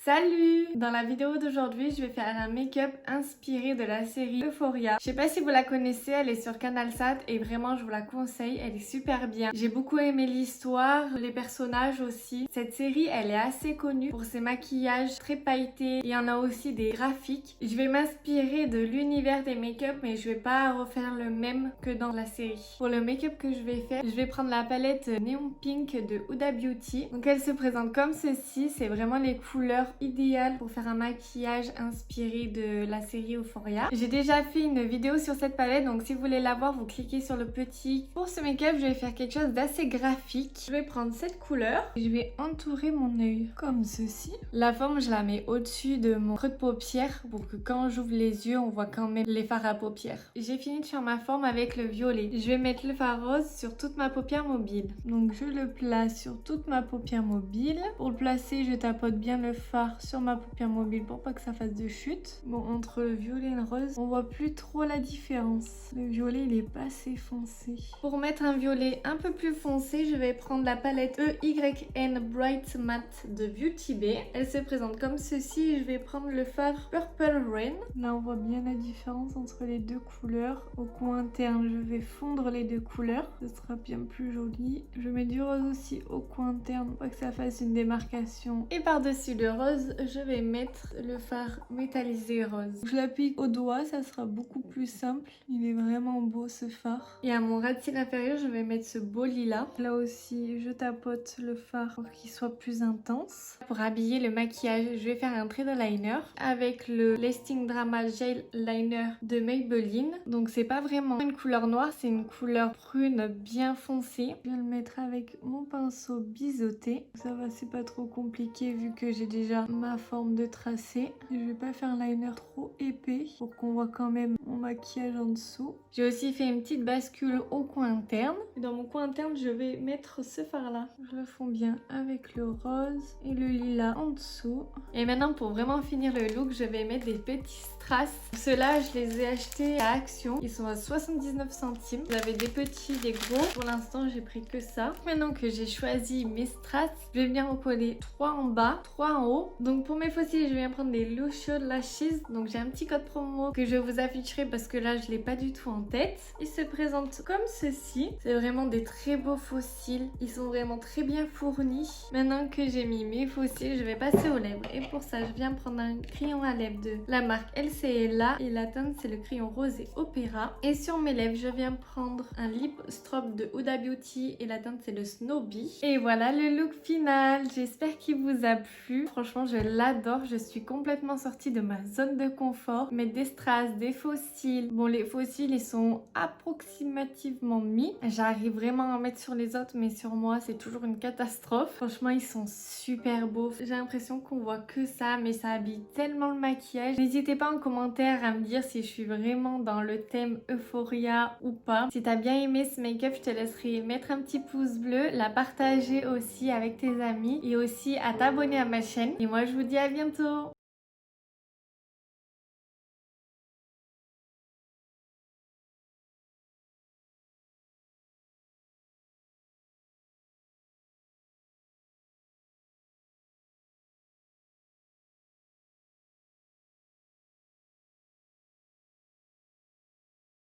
Salut! Dans la vidéo d'aujourd'hui, je vais faire un make-up inspiré de la série Euphoria. Je sais pas si vous la connaissez, elle est sur CanalSat et vraiment je vous la conseille, elle est super bien. J'ai beaucoup aimé l'histoire, les personnages aussi. Cette série, elle est assez connue pour ses maquillages très pailletés. Il y en a aussi des graphiques. Je vais m'inspirer de l'univers des make-up mais je vais pas refaire le même que dans la série. Pour le make-up que je vais faire, je vais prendre la palette Neon Pink de Huda Beauty. Donc elle se présente comme ceci, c'est vraiment les couleurs idéal pour faire un maquillage inspiré de la série Euphoria. J'ai déjà fait une vidéo sur cette palette, donc si vous voulez la voir, vous cliquez sur le petit. Pour ce make-up, je vais faire quelque chose d'assez graphique. Je vais prendre cette couleur et je vais entourer mon œil comme ceci. La forme, je la mets au-dessus de mon creux de paupière pour que quand j'ouvre les yeux, on voit quand même les fards à paupières. J'ai fini de faire ma forme avec le violet. Je vais mettre le fard rose sur toute ma paupière mobile. Donc je le place sur toute ma paupière mobile. Pour le placer, je tapote bien le fard sur ma paupière mobile pour pas que ça fasse de chute. Bon, entre le violet et le rose, on voit plus trop la différence. Le violet, il est pas assez foncé. Pour mettre un violet un peu plus foncé, je vais prendre la palette EYN Bright Matte de Beauty Bay. Elle se présente comme ceci. Je vais prendre le fard Purple Rain. Là, on voit bien la différence entre les deux couleurs. Au coin interne, je vais fondre les deux couleurs. Ce sera bien plus joli. Je mets du rose aussi au coin interne pour pas que ça fasse une démarcation. Et par-dessus le rose, je vais mettre le fard métallisé rose. Je l'applique au doigt, ça sera beaucoup plus simple. Il est vraiment beau ce fard. Et à mon ras de cils inférieur, je vais mettre ce beau lilas. Là aussi, je tapote le fard pour qu'il soit plus intense. Pour habiller le maquillage, je vais faire un trait de liner avec le Lasting Drama Gel Liner de Maybelline. Donc c'est pas vraiment une couleur noire, c'est une couleur prune bien foncée. Je vais le mettre avec mon pinceau biseauté. Ça va, c'est pas trop compliqué vu que j'ai déjà ma forme de tracé. Je vais pas faire un liner trop épais pour qu'on voit quand même mon maquillage en dessous. J'ai aussi fait une petite bascule au coin interne. Et dans mon coin interne, je vais mettre ce fard là. Je le fonds bien avec le rose et le lilas en dessous. Et maintenant, pour vraiment finir le look, je vais mettre des petits strass. Ceux-là, je les ai achetés à Action. Ils sont à 79 centimes. Vous avez des petits, des gros. Pour l'instant, j'ai pris que ça. Maintenant que j'ai choisi mes strass, je vais venir en coller 3 en bas, 3 en haut. Donc pour mes faux cils, je viens prendre des Lucio Lashes. Donc j'ai un petit code promo que je vous afficherai parce que là, je l'ai pas du tout en tête. Ils se présentent comme ceci. C'est vraiment des très beaux faux cils. Ils sont vraiment très bien fournis. Maintenant que j'ai mis mes faux cils, je vais passer aux lèvres. Et pour ça, je viens prendre un crayon à lèvres de la marque LCLA. Et la teinte, c'est le crayon rosé Opéra. Et sur mes lèvres, je viens prendre un lip strobe de Huda Beauty. Et la teinte, c'est le Snowy. Et voilà le look final. J'espère qu'il vous a plu. Franchement, je l'adore. Je suis complètement sortie de ma zone de confort. Mettre des strass, des faux cils. Bon, les faux cils, ils sont approximativement mis. J'arrive vraiment à en mettre sur les autres, mais sur moi, c'est toujours une catastrophe. Franchement, ils sont super beaux. J'ai l'impression qu'on voit que ça, mais ça habille tellement le maquillage. N'hésitez pas en commentaire à me dire si je suis vraiment dans le thème Euphoria ou pas. Si t'as bien aimé ce make-up, je te laisserai mettre un petit pouce bleu, la partager aussi avec tes amis et aussi à t'abonner à ma chaîne. Et moi, je vous dis à bientôt!